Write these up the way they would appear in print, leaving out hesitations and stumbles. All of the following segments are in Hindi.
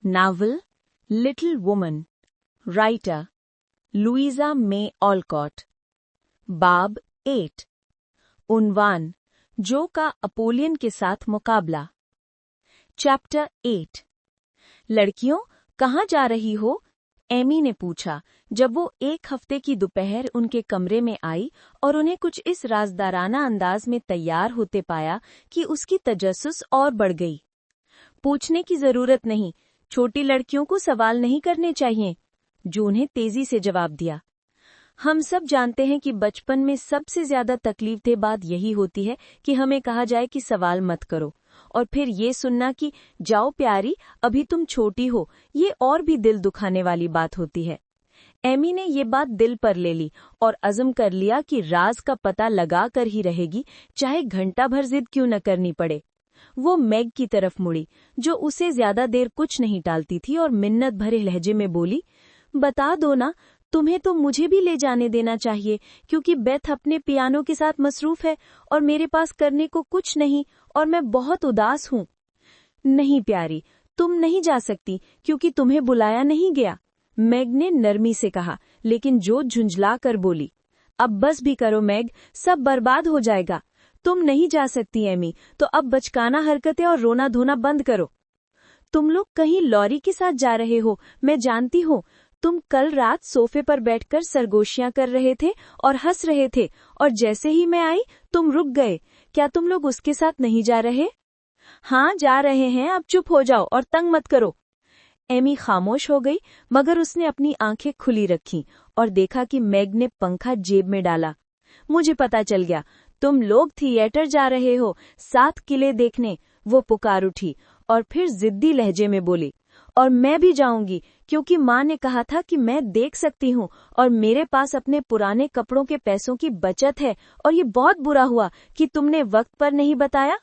Novel little women, writer Louisa May Alcott, बाब 8। उन्वान, जो का अपोलियन के साथ मुकाबला। चैप्टर 8। लड़कियों, कहाँ जा रही हो? एमी ने पूछा जब वो एक हफ्ते की दोपहर उनके कमरे में आई और उन्हें कुछ इस राजदाराना अंदाज में तैयार होते पाया कि उसकी तजस्सुस और बढ़ गई। पूछने की जरूरत नहीं, छोटी लड़कियों को सवाल नहीं करने चाहिए, जून ने तेजी से जवाब दिया। हम सब जानते हैं कि बचपन में सबसे ज्यादा तकलीफ बात यही होती है कि हमें कहा जाए कि सवाल मत करो, और फिर ये सुनना कि जाओ प्यारी, अभी तुम छोटी हो, ये और भी दिल दुखाने वाली बात होती है। एमी ने ये बात दिल पर ले ली और अज़म कर लिया कि राज का पता लगा कर ही रहेगी, चाहे घंटा भर जिद क्यों न करनी पड़े। वो मैग की तरफ मुड़ी, जो उसे ज्यादा देर कुछ नहीं टालती थी, और मिन्नत भरे लहजे में बोली, बता दो ना, तुम्हें तो मुझे भी ले जाने देना चाहिए, क्योंकि बेथ अपने पियानो के साथ मसरूफ है और मेरे पास करने को कुछ नहीं, और मैं बहुत उदास हूँ। नहीं प्यारी, तुम नहीं जा सकती क्योंकि तुम्हें बुलाया नहीं गया, मैग ने नरमी से कहा, लेकिन जो झुंझला कर बोली, अब बस भी करो मैग, सब बर्बाद हो जाएगा। तुम नहीं जा सकती एमी, तो अब बचकाना हरकतें और रोना धोना बंद करो। तुम लोग कहीं लॉरी के साथ जा रहे हो, मैं जानती हूँ। तुम कल रात सोफे पर बैठकर सरगोशियां कर रहे थे और हंस रहे थे, और जैसे ही मैं आई तुम रुक गए। क्या तुम लोग उसके साथ नहीं जा रहे? हाँ जा रहे हैं, अब चुप हो जाओ और तंग मत करो। एमी खामोश हो गई, मगर उसने अपनी आंखें खुली रखीं और देखा कि मैग ने पंखा जेब में डाला। मुझे पता चल गया, तुम लोग थिएटर जा रहे हो, 7 किले देखने, वो पुकार उठी और फिर जिद्दी लहजे में बोली, और मैं भी जाऊंगी, क्योंकि माँ ने कहा था कि मैं देख सकती हूँ, और मेरे पास अपने पुराने कपड़ों के पैसों की बचत है, और ये बहुत बुरा हुआ कि तुमने वक्त पर नहीं बताया।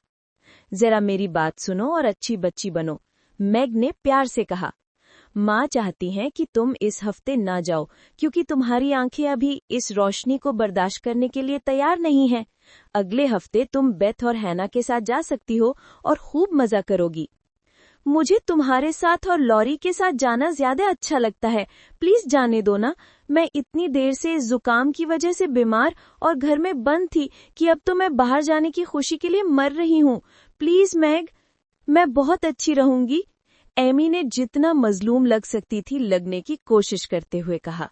जरा मेरी बात सुनो और अच्छी बच्ची बनो, मैग ने प्यार से कहा। माँ चाहती हैं कि तुम इस हफ्ते ना जाओ, क्योंकि तुम्हारी आंखें अभी इस रोशनी को बर्दाश्त करने के लिए तैयार नहीं हैं। अगले हफ्ते तुम बेथ और हैना के साथ जा सकती हो और खूब मजा करोगी। मुझे तुम्हारे साथ और लॉरी के साथ जाना ज्यादा अच्छा लगता है, प्लीज जाने दो ना। मैं इतनी देर से जुकाम की वजह से बीमार और घर में बंद थी कि अब तो मैं बाहर जाने की खुशी के लिए मर रही हूँ। प्लीज मैग, मैं बहुत अच्छी रहूंगी, एमी ने जितना मजलूम लग सकती थी लगने की कोशिश करते हुए कहा।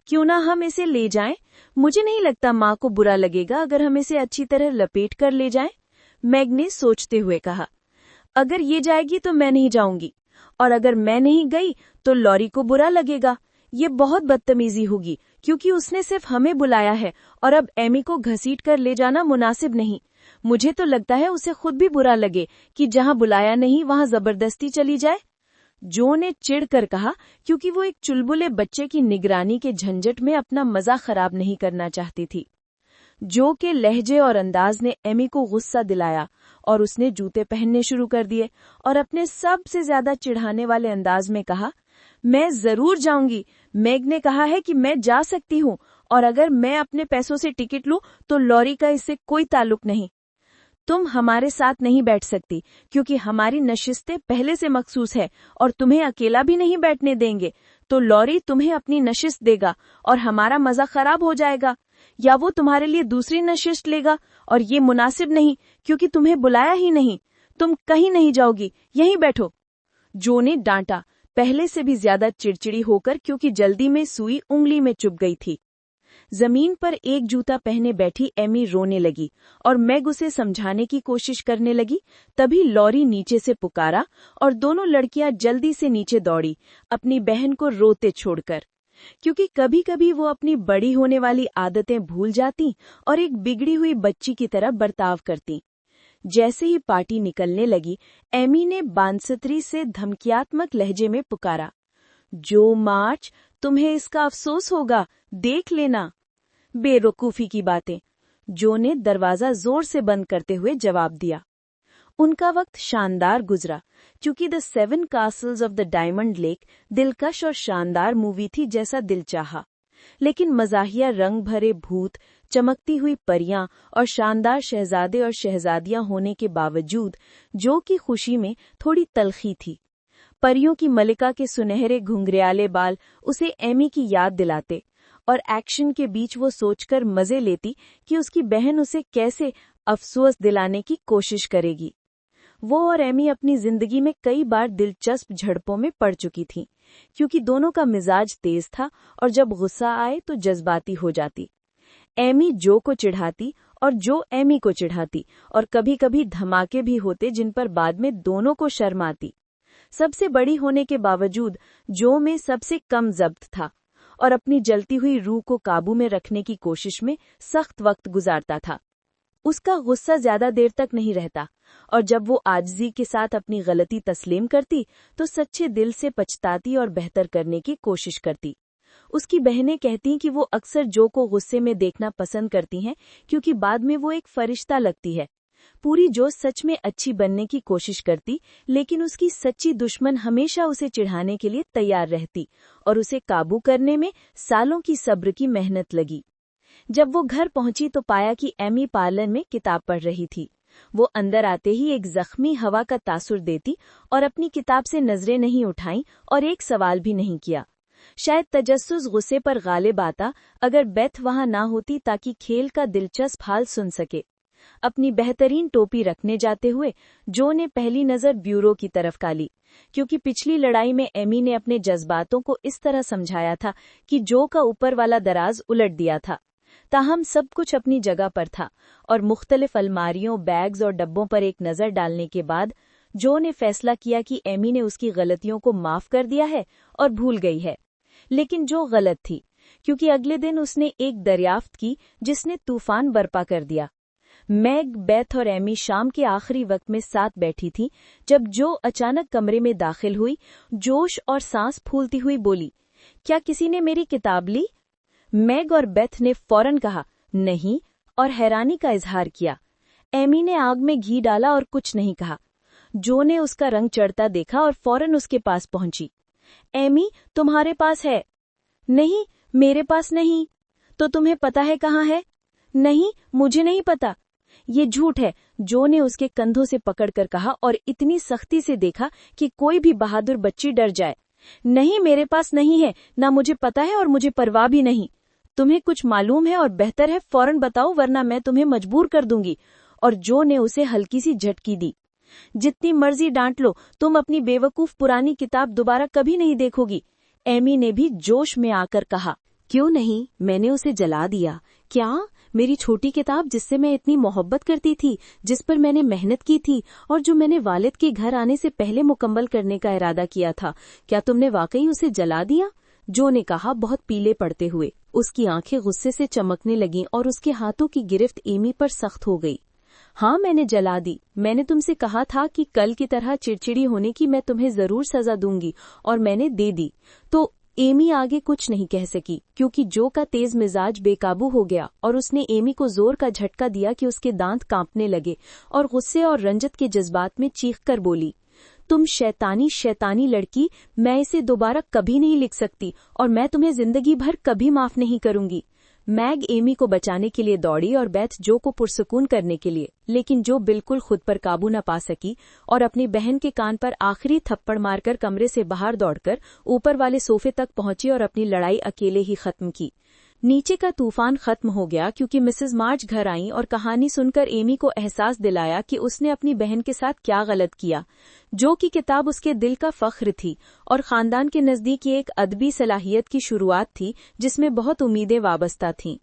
क्यों ना हम इसे ले जाएं? मुझे नहीं लगता माँ को बुरा लगेगा अगर हम इसे अच्छी तरह लपेट कर ले जाएं, मैग ने सोचते हुए कहा। अगर ये जाएगी तो मैं नहीं जाऊंगी, और अगर मैं नहीं गई तो लॉरी को बुरा लगेगा। ये बहुत बदतमीजी होगी, क्योंकि उसने सिर्फ हमें बुलाया है, और अब एमी को घसीट कर ले जाना मुनासिब नहीं। मुझे तो लगता है उसे खुद भी बुरा लगे कि जहाँ बुलाया नहीं वहाँ जबरदस्ती चली जाए, जो ने चिढ़कर कहा, क्योंकि वो एक चुलबुले बच्चे की निगरानी के झंझट में अपना मजा खराब नहीं करना चाहती थी। जो के लहजे और अंदाज ने एमी को गुस्सा दिलाया, और उसने जूते पहनने शुरू कर दिए और अपने सबसे ज्यादा चिढ़ाने वाले अंदाज में कहा, मैं जरूर जाऊंगी। मैग ने कहा है कि मैं जा सकती हूँ, और अगर मैं अपने पैसों से टिकट लूं तो लॉरी का इससे कोई ताल्लुक नहीं। तुम हमारे साथ नहीं बैठ सकती, क्योंकि हमारी नशिस्तें पहले से मखसूस है, और तुम्हें अकेला भी नहीं बैठने देंगे, तो लॉरी तुम्हें अपनी नशिस्त देगा और हमारा मजा खराब हो जाएगा, या वो तुम्हारे लिए दूसरी नशिस्त लेगा, और ये मुनासिब नहीं, क्योंकि तुम्हें बुलाया ही नहीं। तुम कहीं नहीं जाओगी, यहीं बैठो, जो ने डांटा, पहले से भी ज्यादा चिड़चिड़ी होकर, क्योंकि जल्दी में सुई उंगली में चुभ गई थी। जमीन पर एक जूता पहने बैठी एमी रोने लगी, और मैग उसे समझाने की कोशिश करने लगी। तभी लॉरी नीचे से पुकारा और दोनों लड़कियां जल्दी से नीचे दौड़ी, अपनी बहन को रोते छोड़कर, क्योंकि कभी कभी वो अपनी बड़ी होने वाली आदतें भूल जाती और एक बिगड़ी हुई बच्ची की तरह बर्ताव करती। जैसे ही पार्टी निकलने लगी, एमी ने बांसुरी से धमकियात्मक लहजे में पुकारा, जो मार्च, तुम्हें इसका अफसोस होगा, देख लेना। बेवकूफी की बातें, जो ने दरवाजा जोर से बंद करते हुए जवाब दिया। उनका वक्त शानदार गुजरा, क्योंकि the 7 castles of the diamond lake दिलकश और शानदार मूवी थी जैसा दिल चाहा, लेकिन मजाहिया रंग भरे भूत, चमकती हुई परियां और शानदार शहजादे और शहजादियां होने के बावजूद जो की खुशी में थोड़ी तलखी थी। परियों की मलिका के सुनहरे घुंघरियाले बाल उसे एमी की याद दिलाते और एक्शन के बीच वो सोचकर मजे लेती कि उसकी बहन उसे कैसे अफसोस दिलाने की कोशिश करेगी। वो और एमी अपनी जिंदगी में कई बार दिलचस्प झड़पों में पड़ चुकी थीं, क्योंकि दोनों का मिजाज तेज था और जब गुस्सा आए तो जज्बाती हो जाती। एमी जो को चिढ़ाती और जो एमी को चिढ़ाती, और कभी कभी धमाके भी होते जिन पर बाद में दोनों को शर्म आती। सबसे बड़ी होने के बावजूद जो में सबसे कम जब्त था और अपनी जलती हुई रूह को काबू में रखने की कोशिश में सख्त वक्त गुजारता था। उसका गुस्सा ज्यादा देर तक नहीं रहता, और जब वो आजिज़ी के साथ अपनी गलती तस्लीम करती तो सच्चे दिल से पछताती और बेहतर करने की कोशिश करती। उसकी बहनें कहती कि वो अक्सर जो को गुस्से में देखना पसंद करती हैं, क्योंकि बाद में वो एक फरिश्ता लगती है। पूरी जो सच में अच्छी बनने की कोशिश करती, लेकिन उसकी सच्ची दुश्मन हमेशा उसे चिढ़ाने के लिए तैयार रहती और उसे काबू करने में सालों की सब्र की मेहनत लगी। जब वो घर पहुंची तो पाया कि एमी पार्लर में किताब पढ़ रही थी। वो अंदर आते ही एक जख्मी हवा का तासुर देती और अपनी किताब से नजरें नहीं उठाईं और एक सवाल भी नहीं किया। शायद तजस्सुस गुस्से पर गालिब आता अगर बेथ वहां ना होती ताकि खेल का दिलचस्प हाल सुन सके। अपनी बेहतरीन टोपी रखने जाते हुए जो ने पहली नजर ब्यूरो की तरफ डाली, क्योंकि पिछली लड़ाई में एमी ने अपने जज्बातों को इस तरह समझाया था कि जो का ऊपर वाला दराज उलट दिया था। ताहम सब कुछ अपनी जगह पर था, और मुख्तलिफ अलमारियों, बैग्स और डब्बों पर एक नजर डालने के बाद जो ने फैसला किया कि एमी ने उसकी गलतियों को माफ कर दिया है और भूल गई है। लेकिन जो गलत थी, क्योंकि अगले दिन उसने एक दरियाफ्त की जिसने तूफान बर्पा कर दिया। मैग, बेथ और एमी शाम के आखिरी वक्त में साथ बैठी थी जब जो अचानक कमरे में दाखिल हुई, जोश और सांस फूलती हुई बोली, क्या किसी ने मेरी किताब ली? मैग और बेथ ने फौरन कहा नहीं और हैरानी का इजहार किया। एमी ने आग में घी डाला और कुछ नहीं कहा। जो ने उसका रंग चढ़ता देखा और फौरन उसके पास पहुंची। एमी, तुम्हारे पास है? नहीं, मेरे पास नहीं। तो तुम्हें पता है कहाँ है? नहीं, मुझे नहीं पता। ये झूठ है, जो ने उसके कंधों से पकड़कर कहा और इतनी सख्ती से देखा कि कोई भी बहादुर बच्ची डर जाए। नहीं, मेरे पास नहीं है, ना मुझे पता है और मुझे परवाह भी नहीं। तुम्हें कुछ मालूम है और बेहतर है फौरन बताओ, वरना मैं तुम्हें मजबूर कर दूंगी। और जो ने उसे हल्की सी झटकी दी। जितनी मर्जी डांट लो, तुम अपनी बेवकूफ पुरानी किताब दोबारा कभी नहीं देखोगी। एमी ने भी जोश में आकर कहा। क्यों नहीं, मैंने उसे जला दिया। क्या? मेरी छोटी किताब जिससे मैं इतनी मोहब्बत करती थी, जिस पर मैंने मेहनत की थी और जो मैंने वालिद के घर आने से पहले मुकम्मल करने का इरादा किया था, क्या तुमने वाकई उसे जला दिया? जो ने कहा, बहुत पीले पड़ते हुए। उसकी आंखें गुस्से से चमकने लगीं और उसके हाथों की गिरफ्त एमी पर सख्त हो गई। हाँ, मैंने जला दी। मैंने तुमसे कहा था कि कल की तरह चिड़चिड़ी होने की मैं तुम्हें जरूर सजा दूंगी, और मैंने दे दी। तो एमी आगे कुछ नहीं कह सकी, क्योंकि जो का तेज मिजाज बेकाबू हो गया और उसने एमी को जोर का झटका दिया कि उसके दांत कांपने लगे और गुस्से और रंजत के जज्बात में चीखकर बोली, तुम शैतानी लड़की, मैं इसे दोबारा कभी नहीं लिख सकती और मैं तुम्हें जिंदगी भर कभी माफ नहीं करूंगी। मैग एमी को बचाने के लिए दौड़ी और बेथ जो को पुरसुकून करने के लिए, लेकिन जो बिल्कुल खुद पर काबू न पा सकी और अपनी बहन के कान पर आखिरी थप्पड़ मारकर कमरे से बाहर दौड़कर ऊपर वाले सोफे तक पहुंची और अपनी लड़ाई अकेले ही खत्म की। नीचे का तूफान खत्म हो गया क्योंकि मिसेज मार्च घर आईं और कहानी सुनकर एमी को एहसास दिलाया कि उसने अपनी बहन के साथ क्या गलत किया। जो की किताब उसके दिल का फख्र थी और खानदान के नजदीक ये एक अदबी सलाहियत की शुरुआत थी जिसमें बहुत उम्मीदें वाबस्ता थीं।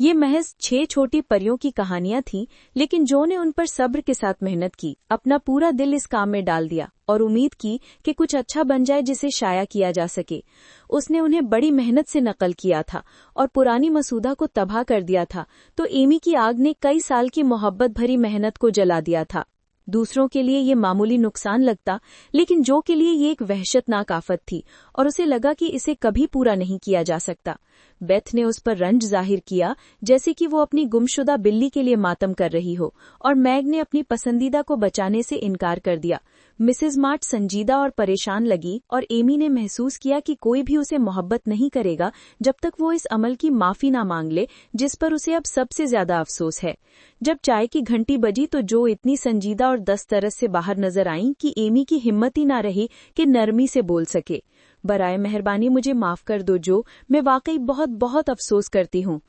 ये महज 6 छोटी परियों की कहानियां थीं, लेकिन जो ने उन पर सब्र के साथ मेहनत की, अपना पूरा दिल इस काम में डाल दिया और उम्मीद की कि कुछ अच्छा बन जाए जिसे शाया किया जा सके। उसने उन्हें बड़ी मेहनत से नकल किया था और पुरानी मसूदा को तबाह कर दिया था, तो एमी की आग ने कई साल की मोहब्बत भरी मेहनत को जला दिया था। दूसरों के लिए ये मामूली नुकसान लगता, लेकिन जो के लिए ये एक वहशतनाक आफत थी और उसे लगा कि इसे कभी पूरा नहीं किया जा सकता। बेथ ने उस पर रंज जाहिर किया जैसे कि वो अपनी गुमशुदा बिल्ली के लिए मातम कर रही हो, और मैग ने अपनी पसंदीदा को बचाने से इनकार कर दिया। मिसेज मार्च संजीदा और परेशान लगी और एमी ने महसूस किया कि कोई भी उसे मोहब्बत नहीं करेगा जब तक वो इस अमल की माफी ना मांग ले जिस पर उसे अब सबसे ज्यादा अफसोस है। जब चाय की घंटी बजी तो जो इतनी संजीदा और दस्तरस से बाहर नजर आईं कि एमी की हिम्मत ही ना रही कि नरमी से बोल सके। बराए मेहरबानी मुझे माफ कर दो जो, मैं वाकई बहुत बहुत अफसोस करती हूँ।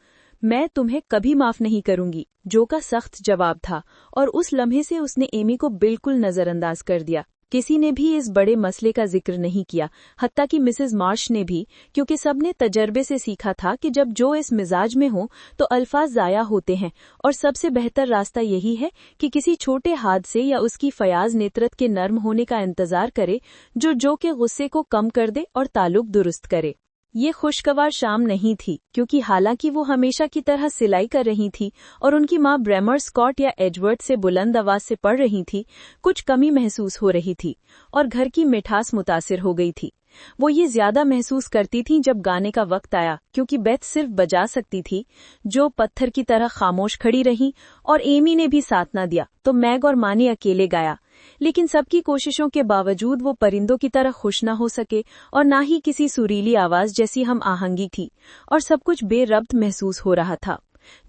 मैं तुम्हें कभी माफ नहीं करूंगी, जो का सख्त जवाब था, और उस लम्हे से उसने एमी को बिल्कुल नजरअंदाज कर दिया। किसी ने भी इस बड़े मसले का जिक्र नहीं किया, हत्ता कि मिसेज मार्श ने भी, क्योंकि सबने तजर्बे से सीखा था कि जब जो इस मिजाज में हो तो अल्फाज जाया होते हैं, और सबसे बेहतर रास्ता यही है कि किसी छोटे हादसे या उसकी फयाज नेत्रत के नर्म होने का इंतजार करे जो के गुस्से को कम कर दे और ताल्लुक दुरुस्त करे। ये खुशगवार शाम नहीं थी, क्योंकि हालांकि वो हमेशा की तरह सिलाई कर रही थी और उनकी माँ ब्रेमर स्कॉट या एडवर्ड से बुलंद आवाज से पढ़ रही थी, कुछ कमी महसूस हो रही थी और घर की मिठास मुतासिर हो गई थी। वो ये ज्यादा महसूस करती थी जब गाने का वक्त आया, क्योंकि बेथ सिर्फ बजा सकती थी। जो पत्थर की तरह खामोश खड़ी रही और एमी ने भी साथ न दिया, तो मैग और माँ ने अकेले गाया। लेकिन सबकी कोशिशों के बावजूद वो परिंदों की तरह खुश न हो सके और ना ही किसी सुरीली आवाज जैसी हम आहंगी थी, और सब कुछ बेरब्त महसूस हो रहा था।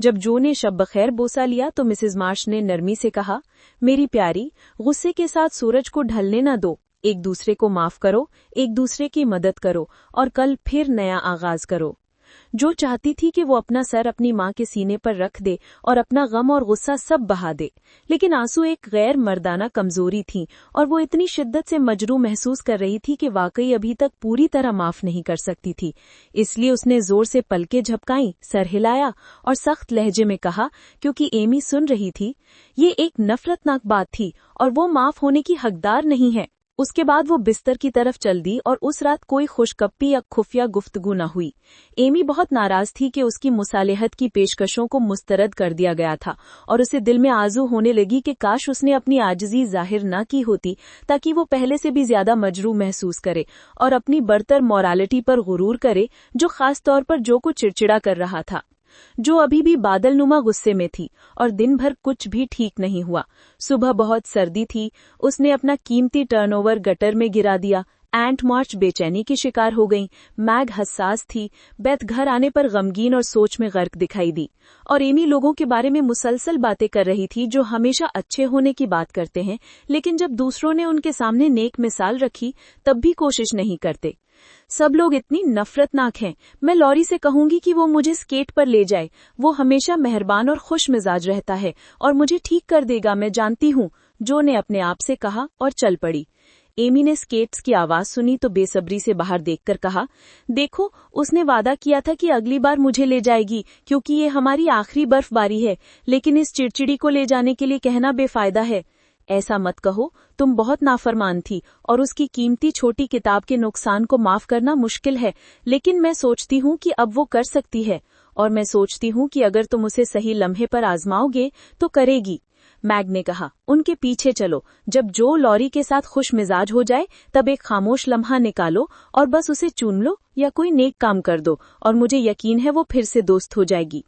जब जो ने शब बखैर बोसा लिया तो मिसेज मार्श ने नरमी से कहा, मेरी प्यारी, गुस्से के साथ सूरज को ढलने न दो, एक दूसरे को माफ करो, एक दूसरे की मदद करो और कल फिर नया आगाज करो। जो चाहती थी कि वो अपना सर अपनी माँ के सीने पर रख दे और अपना गम और गुस्सा सब बहा दे, लेकिन आंसू एक गैर मर्दाना कमजोरी थी और वो इतनी शिद्दत से मजरू महसूस कर रही थी कि वाकई अभी तक पूरी तरह माफ नहीं कर सकती थी। इसलिए उसने जोर से पलकें झपकाई, सर हिलाया और सख्त लहजे में कहा, क्योंकि एमी सुन रही थी, ये एक नफरतनाक बात थी और वो माफ होने की हकदार नहीं है। उसके बाद वो बिस्तर की तरफ चल दी और उस रात कोई खुशगप्पी या खुफिया गुफ्तगू न हुई। एमी बहुत नाराज थी कि उसकी मुसालेहत की पेशकशों को मुस्तरद कर दिया गया था और उसे दिल में आजू होने लगी कि काश उसने अपनी आजिज़ी जाहिर न की होती, ताकि वो पहले से भी ज्यादा मजरू महसूस करे और अपनी बरतर मोरालिटी पर गुरूर करे, जो खास तौर पर जो को चिड़चिड़ा कर रहा था। जो अभी भी बादलनुमा गुस्से में थी और दिन भर कुछ भी ठीक नहीं हुआ। सुबह बहुत सर्दी थी, उसने अपना कीमती टर्नओवर गटर में गिरा दिया। एंट मार्च बेचैनी की शिकार हो गईं, मैग हसास थी, बेथ घर आने पर गमगीन और सोच में गर्क दिखाई दी, और एमी लोगों के बारे में मुसलसल बातें कर रही थी जो हमेशा अच्छे होने की बात करते हैं, लेकिन जब दूसरों ने उनके सामने नेक मिसाल रखी तब भी कोशिश नहीं करते। सब लोग इतनी नफरतनाक हैं। मैं लॉरी से कहूंगी कि वो मुझे स्केट पर ले जाए, वो हमेशा मेहरबान और खुश मिजाज रहता है और मुझे ठीक कर देगा, मैं जानती हूँ, जो ने अपने आप से कहा और चल पड़ी। एमी ने स्केट्स की आवाज सुनी तो बेसब्री से बाहर देखकर कहा, देखो, उसने वादा किया था कि अगली बार मुझे ले जाएगी क्योंकि ये हमारी आखिरी बर्फबारी है, लेकिन इस चिड़चिड़ी को ले जाने के लिए कहना बेफायदा है। ऐसा मत कहो, तुम बहुत नाफरमान थी और उसकी कीमती छोटी किताब के नुकसान को माफ करना मुश्किल है, लेकिन मैं सोचती हूँ कि अब वो कर सकती है, और मैं सोचती हूँ कि अगर तुम उसे सही लम्हे पर आजमाओगे तो करेगी। मैग ने कहा, उनके पीछे चलो। जब जो लॉरी के साथ खुश मिजाज हो जाए तब एक खामोश लम्हा निकालो और बस उसे चुन लो या कोई नेक काम कर दो, और मुझे यकीन है वो फिर से दोस्त हो जाएगी।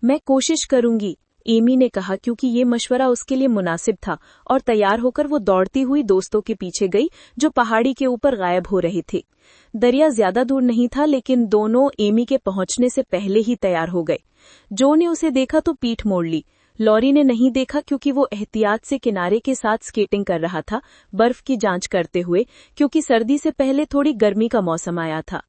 मैं कोशिश करूंगी, एमी ने कहा, क्योंकि ये मशवरा उसके लिए मुनासिब था, और तैयार होकर वो दौड़ती हुई दोस्तों के पीछे गई जो पहाड़ी के ऊपर गायब हो रहे थे। दरिया ज्यादा दूर नहीं था, लेकिन दोनों एमी के पहुंचने से पहले ही तैयार हो गए। जो ने उसे देखा तो पीठ मोड़ ली। लॉरी ने नहीं देखा क्योंकि वो एहतियात से किनारे के साथ स्केटिंग कर रहा था, बर्फ की जांच करते हुए, क्योंकि सर्दी से पहले थोड़ी गर्मी का मौसम आया था।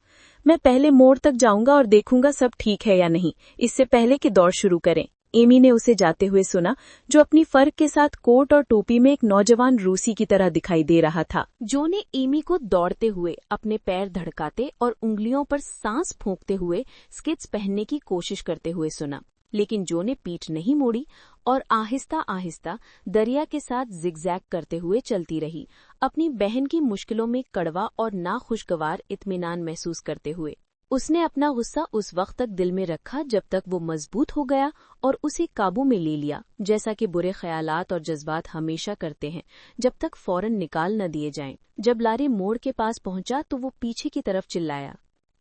मैं पहले मोड़ तक जाऊंगा और देखूंगा सब ठीक है या नहीं, इससे पहले कि दौड़ शुरू करें। एमी ने उसे जाते हुए सुना, जो अपनी फर्क के साथ कोट और टोपी में एक नौजवान रूसी की तरह दिखाई दे रहा था। जो ने एमी को दौड़ते हुए, अपने पैर धड़काते और उंगलियों पर सांस फूंकते हुए स्किट्स पहनने की कोशिश करते हुए सुना, लेकिन जो ने पीठ नहीं मोड़ी और आहिस्ता आहिस्ता दरिया के साथ जिगजैग करते हुए चलती रही, अपनी बहन की मुश्किलों में कड़वा और नाखुशगवार इत्मीनान महसूस करते हुए। उसने अपना गुस्सा उस वक्त तक दिल में रखा जब तक वो मजबूत हो गया और उसे काबू में ले लिया, जैसा कि बुरे ख्यालात और जज्बात हमेशा करते हैं, जब तक फौरन निकाल न दिए जाएं। जब लारी मोड़ के पास पहुंचा तो वो पीछे की तरफ चिल्लाया,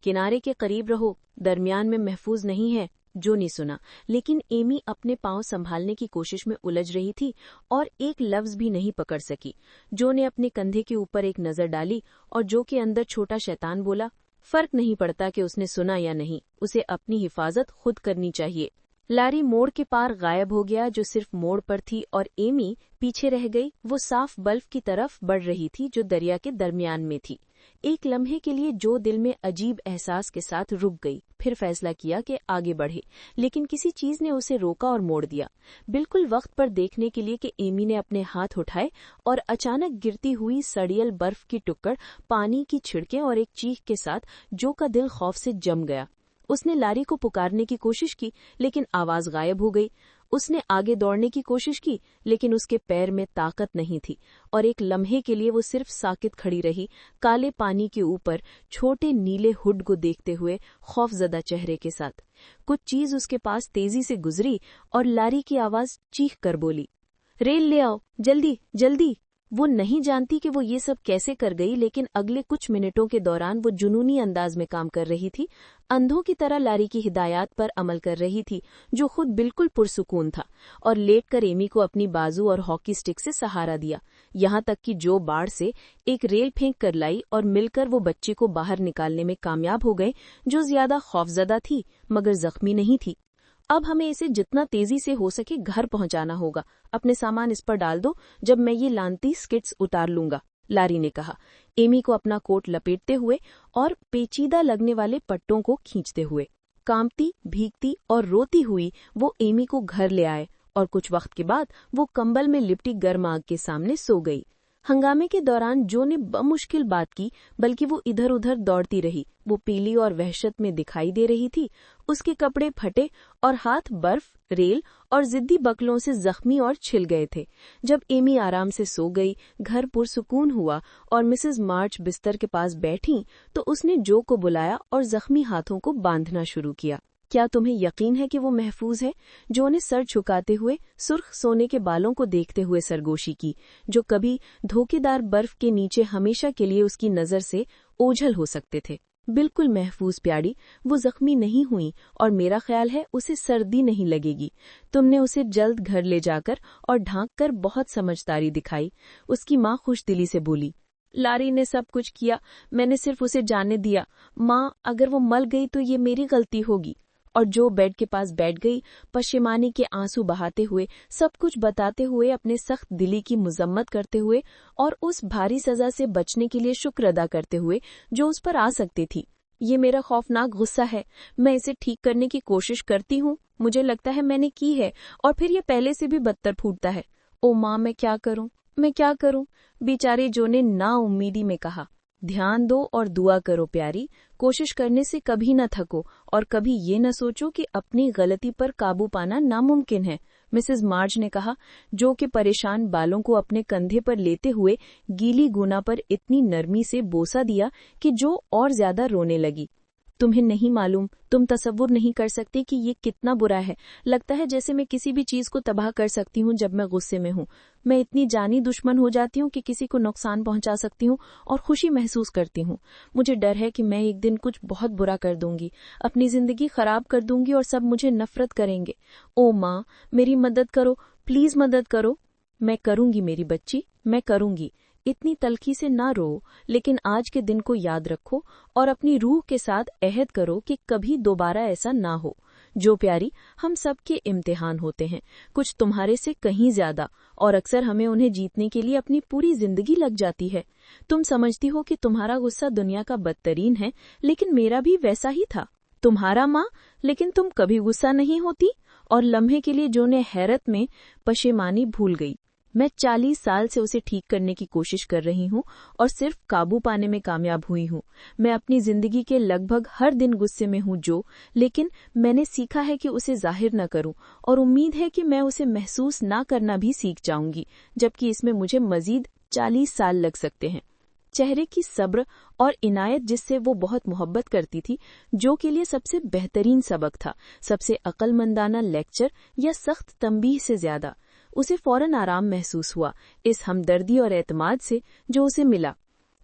किनारे के करीब रहो, दरमियान में महफूज नहीं है। जो ने सुना, लेकिन एमी अपने पांव संभालने की कोशिश में उलझ रही थी और एक लफ्ज भी नहीं पकड़ सकी। जो ने अपने कंधे के ऊपर एक नजर डाली और जो के अंदर छोटा शैतान बोला, फर्क नहीं पड़ता कि उसने सुना या नहीं, उसे अपनी हिफाजत खुद करनी चाहिए। लारी मोड़ के पार गायब हो गया, जो सिर्फ मोड़ पर थी, और एमी पीछे रह गई। वो साफ बल्ब की तरफ बढ़ रही थी जो दरिया के दरमियान में थी। एक लम्हे के लिए जो दिल में अजीब एहसास के साथ रुक गई, फिर फैसला किया कि आगे बढ़े, लेकिन किसी चीज ने उसे रोका और मोड़ दिया। बिल्कुल वक्त पर देखने के लिए कि एमी ने अपने हाथ उठाए और अचानक गिरती हुई सड़ियल बर्फ की टुक्कड़, पानी की छिड़कें और एक चीख के साथ जो का दिल खौफ से जम गया। उसने लारी को पुकारने की कोशिश की, लेकिन आवाज गायब हो गई। उसने आगे दौड़ने की कोशिश की, लेकिन उसके पैर में ताकत नहीं थी, और एक लम्हे के लिए वो सिर्फ साकित खड़ी रही, काले पानी के ऊपर छोटे नीले हुड को देखते हुए खौफजदा चेहरे के साथ। कुछ चीज उसके पास तेजी से गुजरी और लारी की आवाज चीख कर बोली, रेल ले आओ, जल्दी जल्दी। वो नहीं जानती कि वो ये सब कैसे कर गई, लेकिन अगले कुछ मिनटों के दौरान वो जुनूनी अंदाज में काम कर रही थी। अंधों की तरह लारी की हिदायत पर अमल कर रही थी, जो खुद बिल्कुल पुरसुकून था, और लेटकर एमी को अपनी बाजू और हॉकी स्टिक से सहारा दिया, यहाँ तक कि जो बाढ़ से एक रेल फेंक कर लाई, और मिलकर वो बच्चे को बाहर निकालने में कामयाब हो गए, जो ज्यादा खौफजदा थी मगर जख्मी नहीं थी। अब हमें इसे जितना तेजी से हो सके घर पहुंचाना होगा। अपने सामान इस पर डाल दो, जब मैं ये लानती स्किट्स उतार लूंगा, लारी ने कहा, एमी को अपना कोट लपेटते हुए और पेचीदा लगने वाले पट्टों को खींचते हुए। कांपती, भीगती और रोती हुई वो एमी को घर ले आए, और कुछ वक्त के बाद वो कंबल में लिपटी गर्म आग के सामने सो गई। हंगामे के दौरान जो ने बमुश्किल बात की, बल्कि वो इधर उधर दौड़ती रही। वो पीली और वहशत में दिखाई दे रही थी। उसके कपड़े फटे और हाथ बर्फ, रेल और जिद्दी बकलों से जख्मी और छिल गए थे। जब एमी आराम से सो गई, घर पुरसुकून हुआ और मिसेस मार्च बिस्तर के पास बैठी, तो उसने जो को बुलाया और जख्मी हाथों को बांधना शुरू किया। क्या तुम्हें यकीन है कि वो महफूज है? जो ने सर झुकाते हुए सुर्ख सोने के बालों को देखते हुए सरगोशी की, जो कभी धोखेदार बर्फ के नीचे हमेशा के लिए उसकी नजर से ओझल हो सकते थे। बिल्कुल महफूज प्यारी, वो जख्मी नहीं हुई, और मेरा ख्याल है उसे सर्दी नहीं लगेगी। तुमने उसे जल्द घर ले जाकर और ढांक कर बहुत समझदारी दिखाई, उसकी माँ खुशदिली से बोली। लारी ने सब कुछ किया, मैंने सिर्फ उसे जाने दिया। माँ, अगर वो मर गई तो ये मेरी गलती होगी। और जो बेड के पास बैठ गई, पशेमानी के आंसू बहाते हुए, सब कुछ बताते हुए, अपने सख्त दिली की मुजम्मत करते हुए और उस भारी सजा से बचने के लिए शुक्र अदा करते हुए जो उस पर आ सकती थी। ये मेरा खौफनाक गुस्सा है, मैं इसे ठीक करने की कोशिश करती हूँ, मुझे लगता है मैंने की है, और फिर ये पहले से भी बदतर फूटता है। ओ माँ, मैं क्या करूँ, मैं क्या करूँ? बेचारे जो ने नाउम्मीदी में कहा। ध्यान दो और दुआ करो प्यारी, कोशिश करने से कभी न थको, और कभी ये न सोचो कि अपनी गलती पर काबू पाना नामुमकिन है, मिसेस मार्ज ने कहा, जो के परेशान बालों को अपने कंधे पर लेते हुए गीली गुना पर इतनी नरमी से बोसा दिया कि जो और ज्यादा रोने लगी। तुम्हें नहीं मालूम, तुम तसव्वुर नहीं कर सकते कि ये कितना बुरा है। लगता है जैसे मैं किसी भी चीज को तबाह कर सकती हूँ जब मैं गुस्से में हूँ। मैं इतनी जानी दुश्मन हो जाती हूँ कि किसी को नुकसान पहुंचा सकती हूँ और खुशी महसूस करती हूँ। मुझे डर है कि मैं एक दिन कुछ बहुत बुरा कर दूंगी, अपनी जिंदगी खराब कर दूंगी और सब मुझे नफरत करेंगे। ओ माँ, मेरी मदद करो, प्लीज मदद करो। मैं करूंगी मेरी बच्ची, मैं करूंगी। इतनी तल्खी से ना रो, लेकिन आज के दिन को याद रखो और अपनी रूह के साथ अहद करो कि कभी दोबारा ऐसा ना हो। जो प्यारी, हम सब के इम्तिहान होते हैं, कुछ तुम्हारे से कहीं ज्यादा, और अक्सर हमें उन्हें जीतने के लिए अपनी पूरी जिंदगी लग जाती है। तुम समझती हो कि तुम्हारा गुस्सा दुनिया का बदतरीन है, लेकिन मेरा भी वैसा ही था। तुम्हारा माँ, लेकिन तुम कभी गुस्सा नहीं होती। और लम्हे के लिए जो ने हैरत में पशेमानी भूल गई। मैं 40 साल से उसे ठीक करने की कोशिश कर रही हूँ और सिर्फ काबू पाने में कामयाब हुई हूँ। मैं अपनी जिंदगी के लगभग हर दिन गुस्से में हूँ लेकिन मैंने सीखा है कि उसे जाहिर न करूँ, और उम्मीद है कि मैं उसे महसूस ना करना भी सीख जाऊंगी, जबकि इसमें मुझे मजीद 40 साल लग सकते हैं। चेहरे की सब्र और इनायत जिससे वो बहुत मोहब्बत करती थी, जो के लिए सबसे बेहतरीन सबक था, सबसे अक्लमंदाना लेक्चर या सख्त तंबीह से ज्यादा। उसे फौरन आराम महसूस हुआ इस हमदर्दी और एतमाद से जो उसे मिला।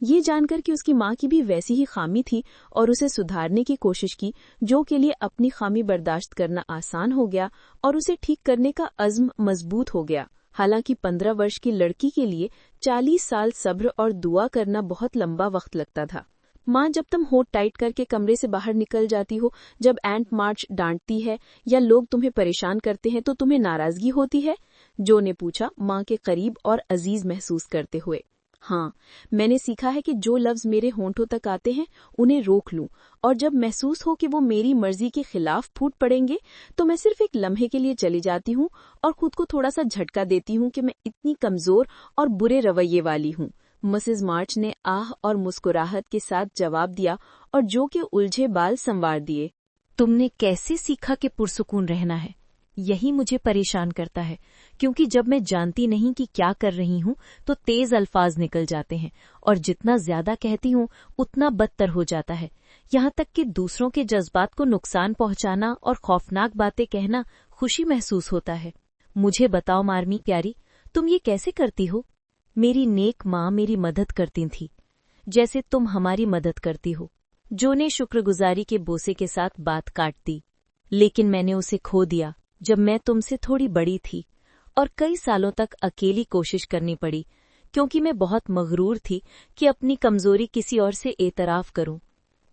ये जानकर कि उसकी माँ की भी वैसी ही खामी थी और उसे सुधारने की कोशिश की, जो के लिए अपनी खामी बर्दाश्त करना आसान हो गया और उसे ठीक करने का अज़्म मजबूत हो गया। हालांकि 15 वर्ष की लड़की के लिए 40 साल सब्र और दुआ करना बहुत लंबा वक्त लगता था। माँ, जब तुम होठ टाइट करके कमरे से बाहर निकल जाती हो, जब एंट मार्च डांटती है या लोग तुम्हें परेशान करते हैं तो तुम्हें नाराजगी होती है? जो ने पूछा, माँ के करीब और अजीज महसूस करते हुए। हाँ, मैंने सीखा है कि जो लफ्ज मेरे होंठों तक आते हैं उन्हें रोक लूं, और जब महसूस हो कि वो मेरी मर्जी के खिलाफ फूट पड़ेंगे तो मैं सिर्फ एक लम्हे के लिए चली जाती हूँ और खुद को थोड़ा सा झटका देती हूँ कि मैं इतनी कमजोर और बुरे रवैये वाली हूँ। मिसेस मार्च ने आह और मुस्कुराहट के साथ जवाब दिया और जो के उलझे बाल संवार दिए। तुमने कैसे सीखा कि पुरसुकून रहना है? यही मुझे परेशान करता है, क्योंकि जब मैं जानती नहीं कि क्या कर रही हूँ तो तेज अल्फाज निकल जाते हैं और जितना ज्यादा कहती हूँ उतना बदतर हो जाता है। यहाँ तक कि दूसरों के जज्बात को नुकसान पहुँचाना और खौफनाक बातें कहना खुशी महसूस होता है। मुझे बताओ मार्मी प्यारी, तुम ये कैसे करती हो? मेरी नेक माँ मेरी मदद करती थी, जैसे तुम हमारी मदद करती हो। जो ने शुक्रगुजारी के बोसे के साथ बात काट दी। लेकिन मैंने उसे खो दिया जब मैं तुमसे थोड़ी बड़ी थी और कई सालों तक अकेली कोशिश करनी पड़ी, क्योंकि मैं बहुत मगरूर थी कि अपनी कमजोरी किसी और से एतराफ करूं।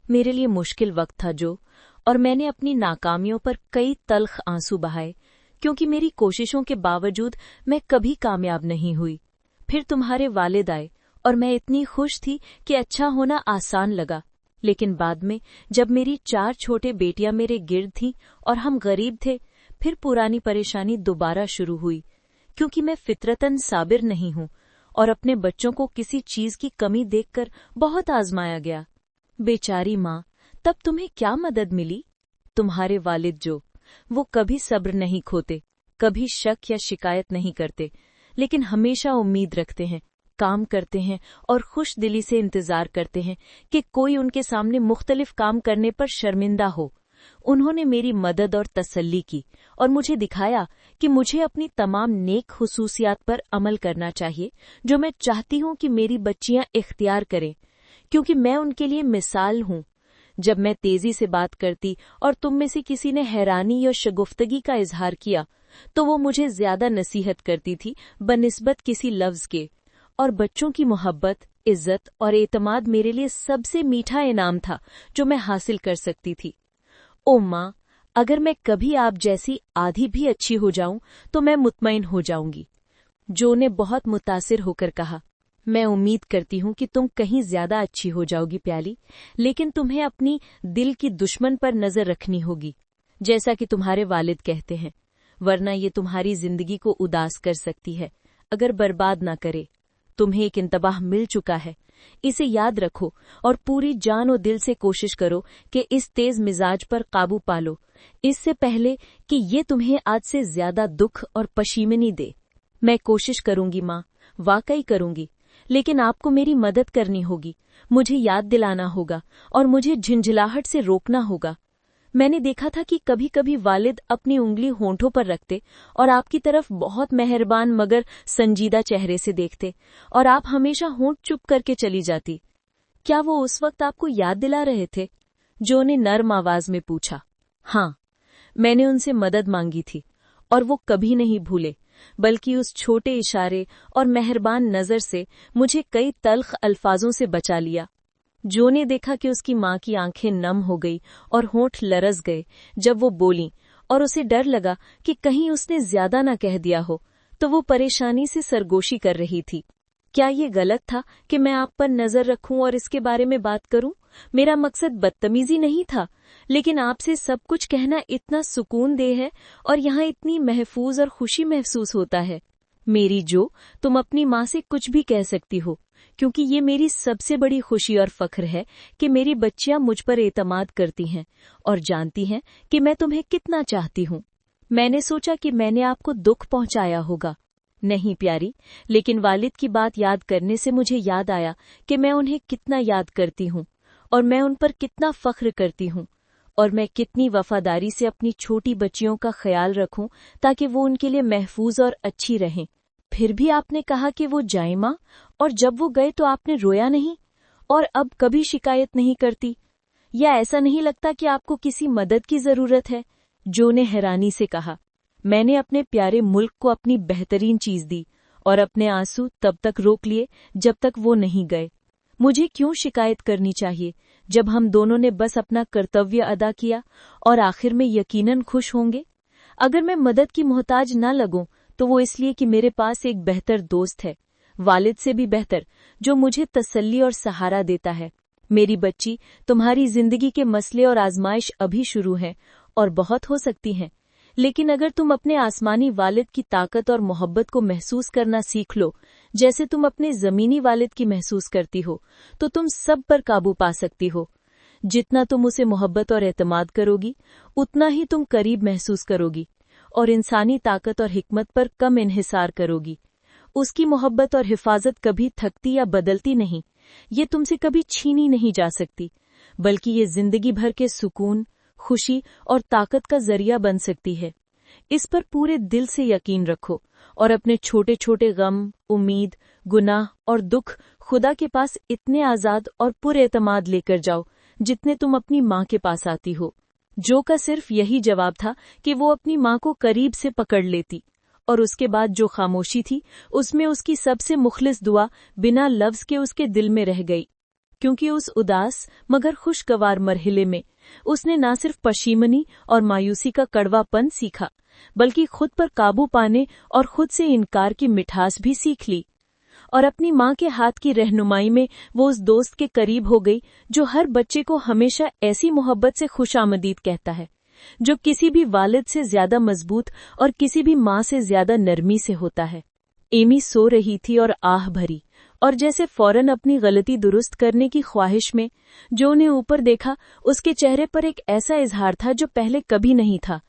मेरे लिए मुश्किल वक्त था जो, और मैंने अपनी नाकामियों पर कई तल्ख आंसू बहाए, क्योंकि मेरी कोशिशों के बावजूद मैं कभी कामयाब नहीं हुई। फिर तुम्हारे वालिद आए और मैं इतनी खुश थी कि अच्छा होना आसान लगा। लेकिन बाद में जब मेरी 4 छोटे बेटियां मेरे गिर्द थीं और हम गरीब थे, फिर पुरानी परेशानी दोबारा शुरू हुई, क्योंकि मैं फितरतन साबिर नहीं हूँ और अपने बच्चों को किसी चीज की कमी देखकर बहुत आजमाया गया। बेचारी माँ, तब तुम्हें क्या मदद मिली? तुम्हारे वालिद जो, वो कभी सब्र नहीं खोते, कभी शक या शिकायत नहीं करते, लेकिन हमेशा उम्मीद रखते हैं, काम करते हैं और खुश दिली से इंतजार करते हैं कि कोई उनके सामने मुख्तलिफ काम करने पर शर्मिंदा हो। उन्होंने मेरी मदद और तसल्ली की और मुझे दिखाया कि मुझे अपनी तमाम नेक खुसूसियात पर अमल करना चाहिए जो मैं चाहती हूँ कि मेरी बच्चियां इख्तियार करें, क्योंकि मैं उनके लिए मिसाल हूँ। जब मैं तेजी से बात करती और तुम में से किसी ने हैरानी या शगुफ्तगी का इजहार किया तो वो मुझे ज्यादा नसीहत करती थी बनिस्बत किसी लफ्ज के, और बच्चों की मोहब्बत, इज्जत और एतमाद मेरे लिए सबसे मीठा इनाम था जो मैं हासिल कर सकती थी। ओ माँ, अगर मैं कभी आप जैसी आधी भी अच्छी हो जाऊं तो मैं मुतमईन हो जाऊंगी। जो ने बहुत मुतासिर होकर कहा, मैं उम्मीद करती हूँ कि तुम कहीं ज्यादा अच्छी हो जाओगी प्याली, लेकिन तुम्हें अपनी दिल की दुश्मन पर नजर रखनी होगी, जैसा कि तुम्हारे वालिद कहते हैं, वरना ये तुम्हारी जिंदगी को उदास कर सकती है अगर बर्बाद ना करे। तुम्हें एक इंतबाह मिल चुका है, इसे याद रखो और पूरी जान और दिल से कोशिश करो कि इस तेज मिजाज पर काबू पालो, इससे पहले कि ये तुम्हें आज से ज्यादा दुख और पशीमनी दे। मैं कोशिश करूंगी माँ, वाकई करूंगी, लेकिन आपको मेरी मदद करनी होगी, मुझे याद दिलाना होगा और मुझे झिंझलाहट से रोकना होगा। मैंने देखा था कि कभी कभी वालिद अपनी उंगली होंठों पर रखते और आपकी तरफ बहुत मेहरबान मगर संजीदा चेहरे से देखते, और आप हमेशा होंठ चुप करके चली जाती। क्या वो उस वक्त आपको याद दिला रहे थे? जो ने नर्म आवाज में पूछा। हाँ, मैंने उनसे मदद मांगी थी और वो कभी नहीं भूले, बल्कि उस छोटे इशारे और मेहरबान नजर से मुझे कई तल्ख अल्फाजों से बचा लिया। जो ने देखा कि उसकी माँ की आंखें नम हो गई और होंठ लरस गए जब वो बोली, और उसे डर लगा कि कहीं उसने ज्यादा ना कह दिया हो, तो वो परेशानी से सरगोशी कर रही थी। क्या ये गलत था कि मैं आप पर नजर रखूं और इसके बारे में बात करूं? मेरा मकसद बदतमीजी नहीं था, लेकिन आपसे सब कुछ कहना इतना सुकून दे है और यहाँ इतनी महफूज और खुशी महसूस होता है। मेरी जो, तुम अपनी माँ से कुछ भी कह सकती हो, क्योंकि ये मेरी सबसे बड़ी खुशी और फख्र है कि मेरी बच्चियां मुझ पर एतमाद करती हैं और जानती हैं कि मैं तुम्हें कितना चाहती हूँ। मैंने सोचा कि मैंने आपको दुख पहुंचाया होगा। नहीं प्यारी, लेकिन वालिद की बात याद करने से मुझे याद आया कि मैं उन्हें कितना याद करती हूँ और मैं उन पर कितना फख्र करती हूँ, और मैं कितनी वफादारी से अपनी छोटी बच्चियों का ख्याल रखूं ताकि वो उनके लिए महफूज और अच्छी रहें। फिर भी आपने कहा कि वो जाएं माँ, और जब वो गए तो आपने रोया नहीं? और अब कभी शिकायत नहीं करती? या ऐसा नहीं लगता कि आपको किसी मदद की जरूरत है? जो ने हैरानी से कहा, मैंने अपने प्यारे मुल्क को अपनी बेहतरीन चीज दी और अपने आंसू तब तक रोक लिए जब तक वो नहीं गए। मुझे क्यों शिकायत करनी चाहिए जब हम दोनों ने बस अपना कर्तव्य अदा किया और आखिर में यकीनन खुश होंगे। अगर मैं मदद की मोहताज न लगूं तो वो इसलिए कि मेरे पास एक बेहतर दोस्त है, वालिद से भी बेहतर, जो मुझे तसल्ली और सहारा देता है। मेरी बच्ची, तुम्हारी जिंदगी के मसले और आजमाइश अभी शुरू हैं और बहुत हो सकती हैं, लेकिन अगर तुम अपने आसमानी वालिद की ताकत और मोहब्बत को महसूस करना सीख लो जैसे तुम अपने जमीनी वालिद की महसूस करती हो, तो तुम सब पर काबू पा सकती हो। जितना तुम उसे मोहब्बत और एतमाद करोगी उतना ही तुम करीब महसूस करोगी और इंसानी ताकत और हिकमत पर कम इन्हिसार करोगी। उसकी मोहब्बत और हिफाजत कभी थकती या बदलती नहीं, ये तुमसे कभी छीनी नहीं जा सकती, बल्कि ये जिंदगी भर के सुकून, खुशी और ताकत का जरिया बन सकती है। इस पर पूरे दिल से यकीन रखो और अपने छोटे छोटे गम, उम्मीद, गुनाह और दुख खुदा के पास इतने आजाद और पुरएतमाद लेकर जाओ जितने तुम अपनी माँ के पास आती हो। जो का सिर्फ यही जवाब था कि वो अपनी माँ को करीब से पकड़ लेती, और उसके बाद जो खामोशी थी उसमें उसकी सबसे मुखलिस दुआ बिना लफ्ज के उसके दिल में रह गई, क्योंकि उस उदास मगर खुशगवार मरहले में उसने न सिर्फ पशीमनी और मायूसी का कड़वापन सीखा, बल्कि खुद पर काबू पाने और खुद से इनकार की मिठास भी सीख ली। और अपनी माँ के हाथ की रहनुमाई में वो उस दोस्त के करीब हो गई जो हर बच्चे को हमेशा ऐसी मोहब्बत से खुशामदीद कहता है, जो किसी भी वालिद से ज्यादा मजबूत और किसी भी माँ से ज्यादा नरमी से होता है। एमी सो रही थी और आह भरी, और जैसे फौरन अपनी गलती दुरुस्त करने की ख्वाहिश में जो ने ऊपर देखा, उसके चेहरे पर एक ऐसा इजहार था जो पहले कभी नहीं था।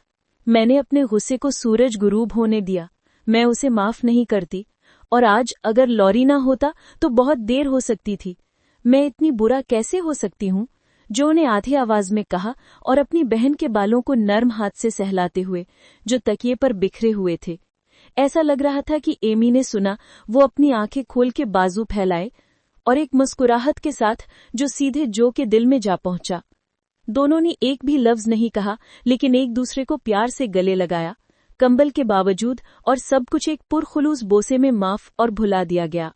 मैंने अपने गुस्से को सूरज गुरूब होने दिया, मैं उसे माफ नहीं करती, और आज अगर लॉरी ना होता तो बहुत देर हो सकती थी। मैं इतनी बुरा कैसे हो सकती हूँ? जो ने आधी आवाज में कहा और अपनी बहन के बालों को नर्म हाथ से सहलाते हुए जो तकिए पर बिखरे हुए थे। ऐसा लग रहा था कि एमी ने सुना। वो अपनी आंखें खोल के बाजू फैलाए और एक मुस्कुराहट के साथ जो सीधे जो के दिल में जा पहुंचा। दोनों ने एक भी लफ्ज नहीं कहा, लेकिन एक दूसरे को प्यार से गले लगाया, कंबल के बावजूद, और सब कुछ एक पुरखुलूस बोसे में माफ और भुला दिया गया।